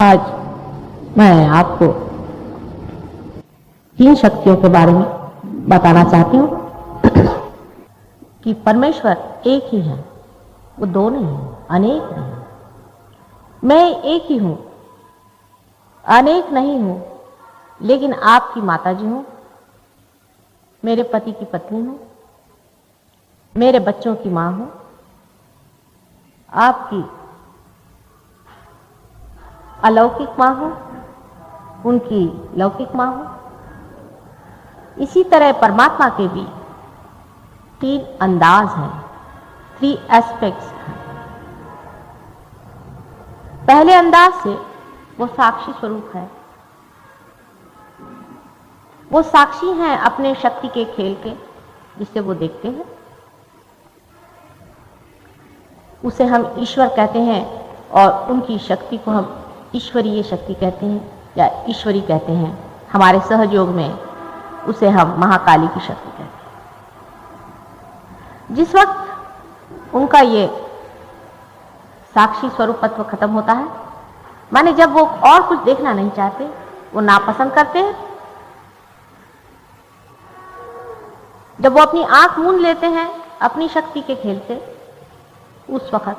आज मैं आपको 3 शक्तियों के बारे में बताना चाहती हूँ कि परमेश्वर एक ही है, वो दो नहीं है, अनेक नहीं है। मैं एक ही हूँ, अनेक नहीं हूँ, लेकिन आपकी माताजी हूँ, मेरे पति की पत्नी हूँ, मेरे बच्चों की माँ हूँ, आपकी अलौकिक माँ हूँ, उनकी लौकिक माँ हूँ। इसी तरह परमात्मा के भी 3 अंदाज हैं, 3 एस्पेक्ट्स हैं। पहले अंदाज से वो साक्षी स्वरूप है, वो साक्षी हैं अपने शक्ति के खेल के, जिससे वो देखते हैं। उसे हम ईश्वर कहते हैं और उनकी शक्ति को हम ईश्वरीय शक्ति कहते हैं या ईश्वरी कहते हैं। हमारे सहयोग में उसे हम महाकाली की शक्ति कहते हैं। जिस वक्त उनका ये साक्षी स्वरूपत्व खत्म होता है, माने जब वो और कुछ देखना नहीं चाहते, वो नापसंद करते हैं, जब वो अपनी आंख मूंद लेते हैं अपनी शक्ति के खेल से, उस वक्त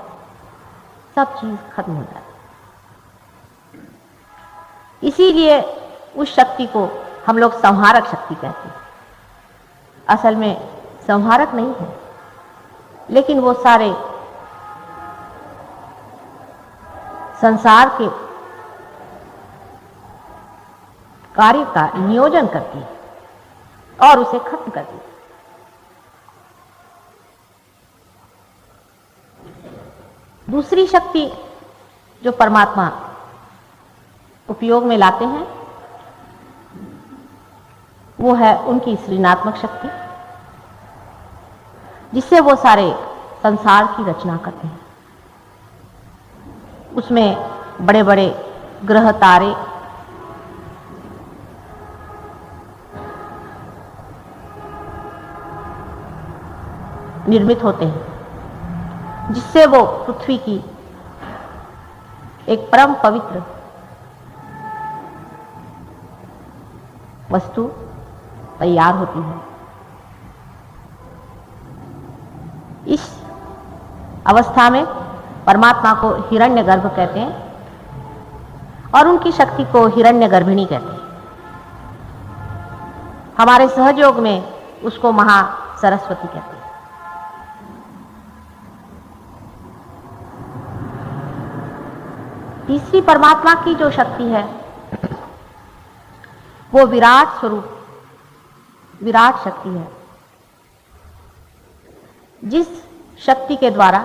सब चीज खत्म हो जाती है। इसीलिए उस शक्ति को हम लोग संहारक शक्ति कहते हैं। असल में संहारक नहीं है, लेकिन वो सारे संसार के कार्य का नियोजन करती है और उसे खत्म करती है। दूसरी शक्ति जो परमात्मा उपयोग में लाते हैं, वो है उनकी सृजनात्मक शक्ति, जिससे वो सारे संसार की रचना करते हैं। उसमें बड़े बड़े ग्रह तारे, निर्मित होते हैं, जिससे वो पृथ्वी की एक परम पवित्र वस्तु तैयार होती है। इस अवस्था में परमात्मा को हिरण्यगर्भ कहते हैं और उनकी शक्ति को हिरण्यगर्भिणी कहते हैं। हमारे सहयोग में उसको महा सरस्वती कहते हैं। तीसरी परमात्मा की जो शक्ति है, वो विराट स्वरूप, विराट शक्ति है, जिस शक्ति के द्वारा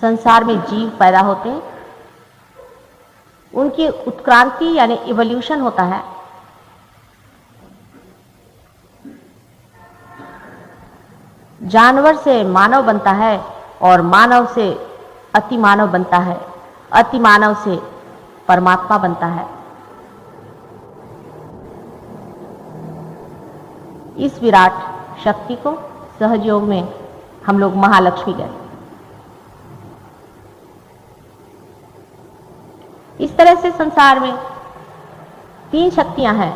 संसार में जीव पैदा होते हैं, उनकी उत्क्रांति यानी इवोल्यूशन होता है। जानवर से मानव बनता है और मानव से अति मानव बनता है, अति मानव से परमात्मा बनता है। इस विराट शक्ति को सहयोग में हम लोग महालक्ष्मी कहते हैं। इस तरह से संसार में 3 शक्तियां हैं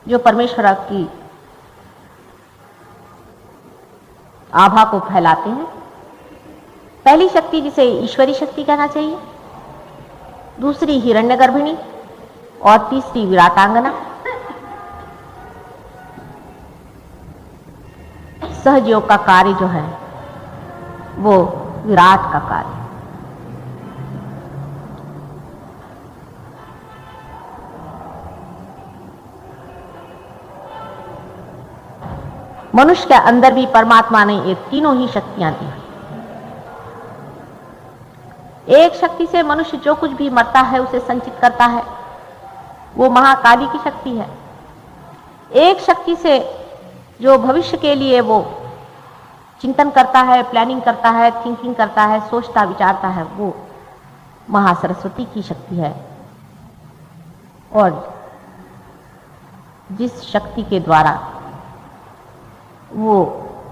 जो परमेश्वर की आभा को फैलाते हैं। पहली शक्ति जिसे ईश्वरी शक्ति कहना चाहिए, दूसरी हिरण्यगर्भिणी और तीसरी विराटांगना। सहयोग का कार्य जो है वो विराट का कार्य। मनुष्य के अंदर भी परमात्मा ने ये तीनों ही शक्तियां दी। एक शक्ति से मनुष्य जो कुछ भी मरता है उसे संचित करता है, वो महाकाली की शक्ति है। एक शक्ति से जो भविष्य के लिए वो चिंतन करता है, प्लानिंग करता है, थिंकिंग करता है, सोचता विचारता है, वो महासरस्वती की शक्ति है। और जिस शक्ति के द्वारा वो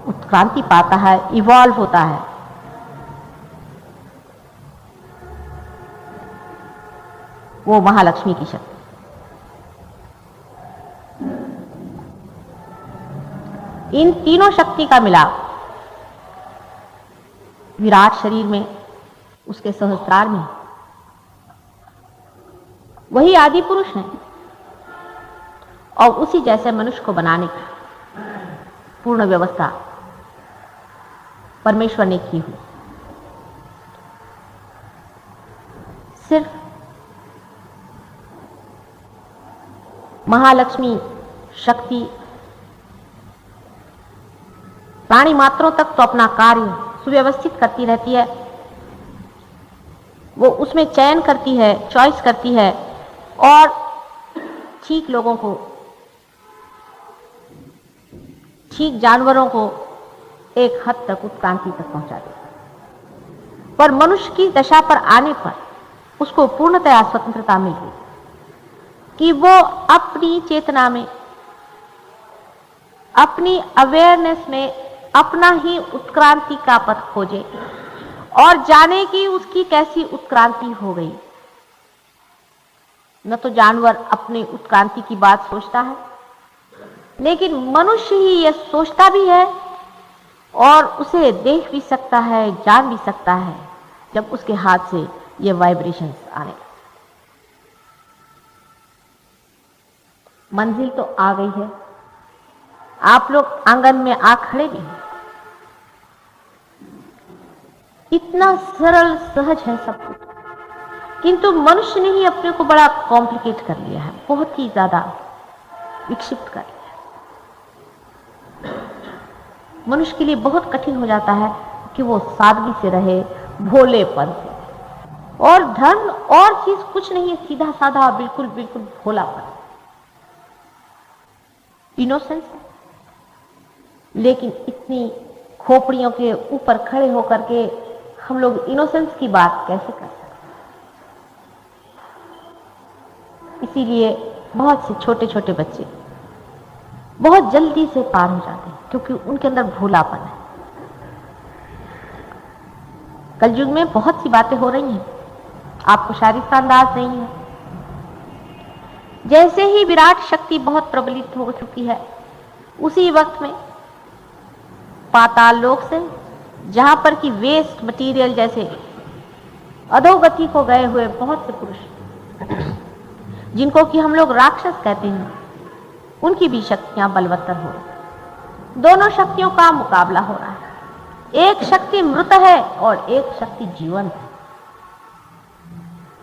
उत्क्रांति पाता है, इवॉल्व होता है, वो महालक्ष्मी की शक्ति। इन तीनों शक्ति का मिलाप विराट शरीर में, उसके सहस्त्रार में, वही आदि पुरुष है और उसी जैसे मनुष्य को बनाने की पूर्ण व्यवस्था परमेश्वर ने की हुई। सिर्फ महालक्ष्मी शक्ति प्राणी मात्रों तक तो अपना कार्य सुव्यवस्थित करती रहती है, वो उसमें चयन करती है, चॉइस करती है और ठीक लोगों को, ठीक जानवरों को एक हद तक उत्क्रांति तक पहुंचा देती है। पर मनुष्य की दशा पर आने पर उसको पूर्णतया स्वतंत्रता मिल गई कि वो अपनी चेतना में, अपनी अवेयरनेस में अपना ही उत्क्रांति का पथ खोजे और जाने कि उसकी कैसी उत्क्रांति हो गई। न तो जानवर अपनी उत्क्रांति की बात सोचता है, लेकिन मनुष्य ही यह सोचता भी है और उसे देख भी सकता है, जान भी सकता है जब उसके हाथ से ये वाइब्रेशंस आने। मंजिल तो आ गई है, आप लोग आंगन में आ खड़े भी हैं। इतना सरल सहज है सब कुछ, किंतु मनुष्य ने ही अपने को बड़ा कॉम्प्लिकेट कर लिया है, बहुत ही ज्यादा विक्षिप्त कर लिया है। मनुष्य के लिए बहुत कठिन हो जाता है कि वो सादगी से रहे, भोलेपन से। और धर्म और चीज कुछ नहीं है, सीधा साधा बिल्कुल बिल्कुल भोलापन, इनोसेंस। लेकिन इतनी खोपड़ियों के ऊपर खड़े होकर के हम लोग इनोसेंस की बात कैसे कर सकते? इसीलिए बहुत से छोटे छोटे बच्चे बहुत जल्दी से पार हो जाते हैं, क्योंकि उनके अंदर भोलापन है। कलयुग में बहुत सी बातें हो रही हैं, आपको शायद इसका अंदाज नहीं है। जैसे ही विराट शक्ति बहुत प्रबलित हो चुकी है, उसी वक्त में पाताल लोक से, जहां पर कि वेस्ट मटेरियल जैसे अधोगति को गए हुए बहुत से पुरुष, जिनको कि हम लोग राक्षस कहते हैं, उनकी भी शक्तियां बलवत्तर हो रही। दोनों शक्तियों का मुकाबला हो रहा है। एक शक्ति मृत है और एक शक्ति जीवंत है।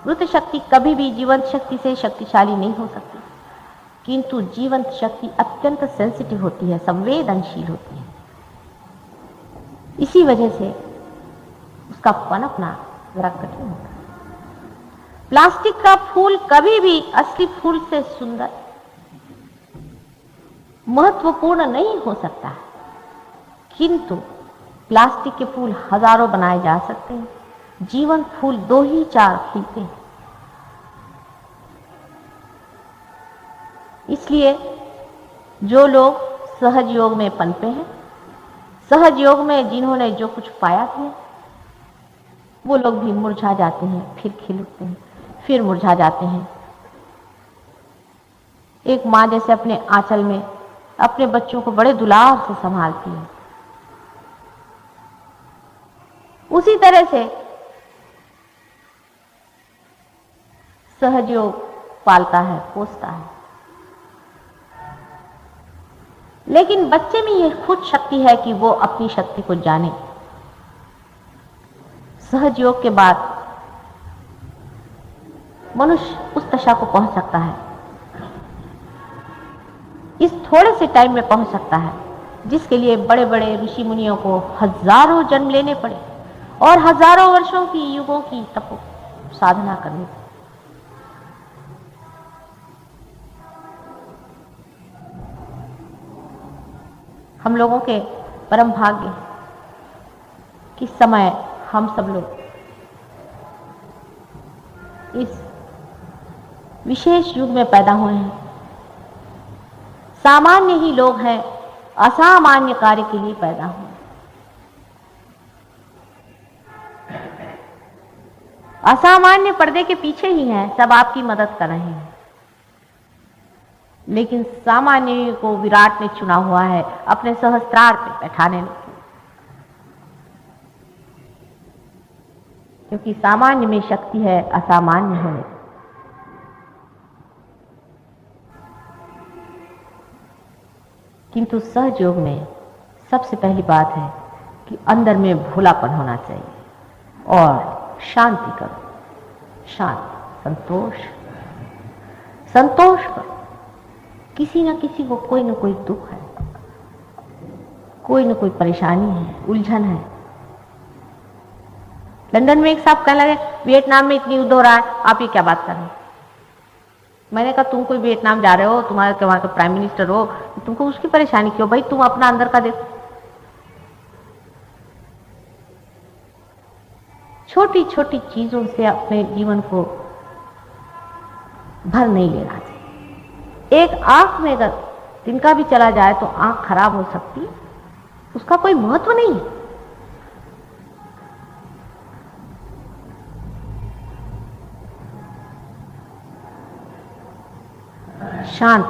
मृत शक्ति कभी भी जीवंत शक्ति से शक्तिशाली नहीं हो सकती, किंतु जीवंत शक्ति अत्यंत सेंसिटिव होती है, संवेदनशील होती है। इसी वजह से उसका पनपना जरा कठिन होता है। प्लास्टिक का फूल कभी भी असली फूल से सुंदर, महत्वपूर्ण नहीं हो सकता, किंतु प्लास्टिक के फूल हजारों बनाए जा सकते हैं, जीवन फूल 2 ही 4 खिलते हैं। इसलिए जो लोग सहज योग में पनपे हैं, सहज योग में जिन्होंने जो कुछ पाया है, वो लोग भी मुरझा जाते हैं, फिर खिल उठते हैं, फिर मुरझा जाते हैं। एक माँ जैसे अपने आंचल में अपने बच्चों को बड़े दुलार से संभालती है, उसी तरह से सहज योग पालता है, पोसता है। लेकिन बच्चे में यह खुद शक्ति है कि वो अपनी शक्ति को जाने। सहज योग के बाद मनुष्य उस दशा को पहुंच सकता है, इस थोड़े से टाइम में पहुंच सकता है, जिसके लिए बड़े बड़े ऋषि मुनियों को हजारों जन्म लेने पड़े और हजारों वर्षों की, युगों की तप साधना करनी पड़ी। हम लोगों के परम भाग्य कि समय हम सब लोग इस विशेष युग में पैदा हुए हैं। सामान्य ही लोग हैं, असामान्य कार्य के लिए पैदा हुए। असामान्य पर्दे के पीछे ही हैं, सब आपकी मदद कर रहे हैं, लेकिन सामान्य को विराट ने चुना हुआ है अपने सहस्त्रार पे बैठाने के, क्योंकि सामान्य में शक्ति है असामान्य होने की। किंतु सहज योग में सबसे पहली बात है कि अंदर में भोलापन होना चाहिए और शांति करो, शांति, संतोष करो। किसी न किसी को कोई न कोई दुख है, कोई न कोई परेशानी है, उलझन है। लंदन में एक साहब कहने लगे वियतनाम में इतनी युद्ध हो रहा है, आप ये क्या बात कर रहे हैं। मैंने कहा तुम कोई वियतनाम जा रहे हो, तुम्हारे वहां के प्राइम मिनिस्टर हो, तुमको उसकी परेशानी क्यों भाई, तुम अपना अंदर का देखो। छोटी छोटी चीजों से अपने जीवन को भर नहीं लेना चाहिए। एक आंख में अगर तिनका भी चला जाए तो आंख खराब हो सकती, उसका कोई महत्व नहीं है। शांत,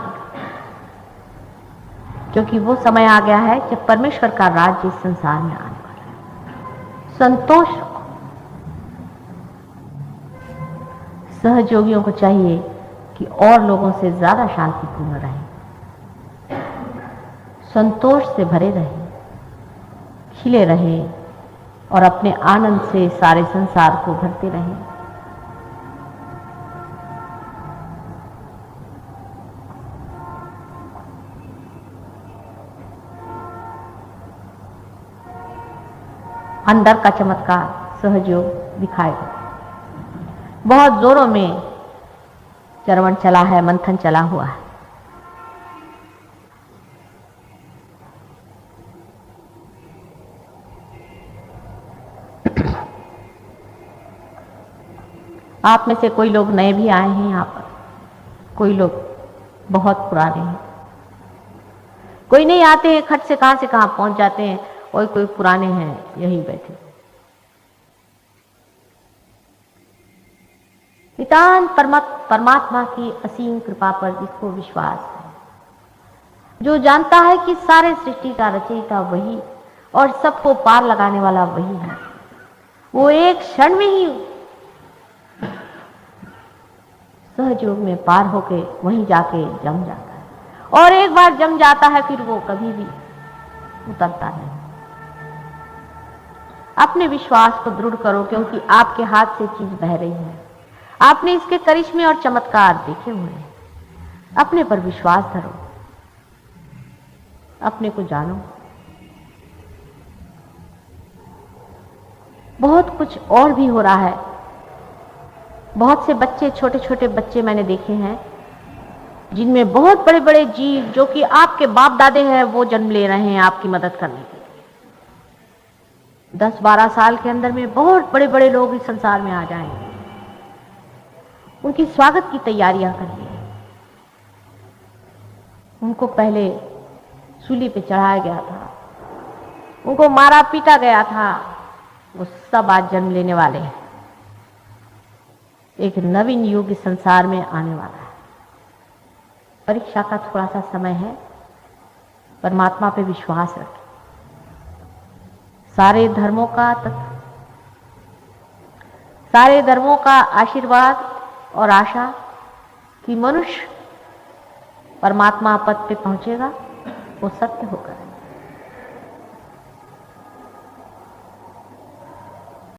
क्योंकि वो समय आ गया है जब परमेश्वर का राज्य इस संसार में आने वाला है। संतोष रखो। सहयोगियों को चाहिए कि और लोगों से ज्यादा शांतिपूर्ण रहें, संतोष से भरे रहें, खिले रहें और अपने आनंद से सारे संसार को भरते रहें। अंदर का चमत्कार सहयोग दिखाएगा। बहुत जोरों में चरवण चला है, मंथन चला हुआ है। आप में से कोई लोग नए भी आए हैं यहाँ पर, कोई लोग बहुत पुराने हैं, कोई नहीं आते हैं, खट से कहां पहुंच जाते हैं, और कोई पुराने हैं यहीं बैठे। नितांत परमात्मा की असीम कृपा पर जिसको विश्वास है, जो जानता है कि सारे सृष्टि का रचयिता वही और सबको पार लगाने वाला वही है, वो एक क्षण में ही सहयोग में पार होके वहीं जाके जम जाता है, और एक बार जम जाता है फिर वो कभी भी उतरता नहीं। अपने विश्वास को दृढ़ करो, क्योंकि आपके हाथ से चीज बह रही है। आपने इसके करिश्मे और चमत्कार देखे हुए हैं। अपने पर विश्वास धरो, अपने को जानो। बहुत कुछ और भी हो रहा है। बहुत से बच्चे, छोटे छोटे बच्चे मैंने देखे हैं, जिनमें बहुत बड़े बड़े जीव जो कि आपके बाप दादे हैं वो जन्म ले रहे हैं आपकी मदद करने के लिए। 10-12 साल के अंदर में बहुत बड़े बड़े लोग इस संसार में आ जाएंगे। उनकी स्वागत की तैयारियां करिए। उनको पहले सूली पे चढ़ाया गया था, उनको मारा पीटा गया था, वो सब आज जन्म लेने वाले हैं। एक नवीन युग इस संसार में आने वाला है। परीक्षा का थोड़ा सा समय है, परमात्मा पे विश्वास रखें। सारे धर्मों का आशीर्वाद और आशा कि मनुष्य परमात्मा पद पे पहुंचेगा, वो सत्य होकर